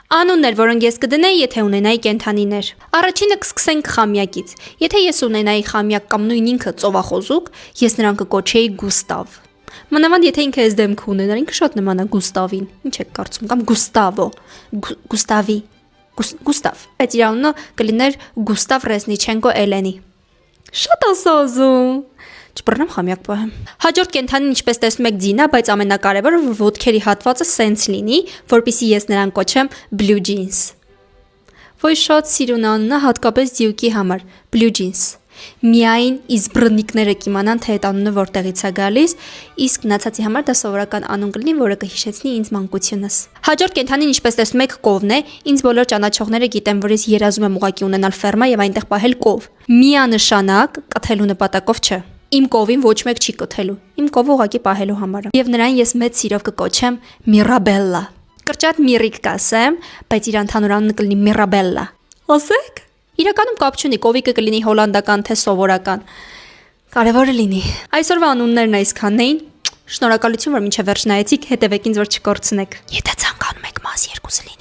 Անուններ, որոնք ես կդնեի, եթե ունենայի կենդանիներ։ Առաջինը կսկսենք խամյակից։ Եթե ես ունենայի խամյակ կամ նույն ինքը ծովախոզուկ, ես նրան կկոչեի Գուստավ։ Մանավանդ եթե ինքը այս դեմքը ունենար, ինքը շատ նման է Գուստավին։ Ինչ եք կարծում, կամ Գուստավո, Գուստավի, Գուստավ։ Բայց իր անունը կլիներ Գուստավ Ռեզնիչենկո Էլենի։ Շատ ասազում։ Չբռնամ խամյակ պահեմ։ Հաջորդ կենդանին, ինչպես տեսնում եք, ձին է, բայց ամենակարևորը, որ ոտքերի հատվածը սենց լինի, որպեսզի ես նրան կոչեմ Blue Jeans։ Ոյ շատ սիրուն անուն է, հատկապես ձիուկի համար, Blue Jeans։ Միայն իզբռնիկները կիմանան, թե այդ անունը որտեղից է գալիս, իսկ մնացածի համար դա սովորական անուն կլինի, որը կհիշեցնի ինձ մանկությունս։ Հաջորդ կենդանին, ինչպես տեսնում եք, կովն է։ Ինձ բոլոր ճանաչողները գիտեն, որ ես երազում եմ ուղղակի ունենալ ֆերմա եւ այնտեղ պահել կով։ Միանշանակ կթելու նպատակով չէ։ Իմ կովին ոչ մեկ չի կթելու։ Իմ կովը ուղղակի պահելու համար է։ Եվ նրան ես մեծ սիրով կկոչեմ Mirabella։ Կրճատ Միրիկ կասեմ, բայց իր ընդհանուր անունը կլինի Mirabella։ Ասեք։ Իրականում կապ չունի, կովիկը կլինի հոլանդական թե սովորական։ Կարևորը լինի։ Այսօրվա անուններն այսքանն էին։ Շնորհակալություն, որ մինչև վերջ նայեցիք, հետևեք ինձ, որ չկորցնեք։ Եթե ցանկանում եք մաս 2-ը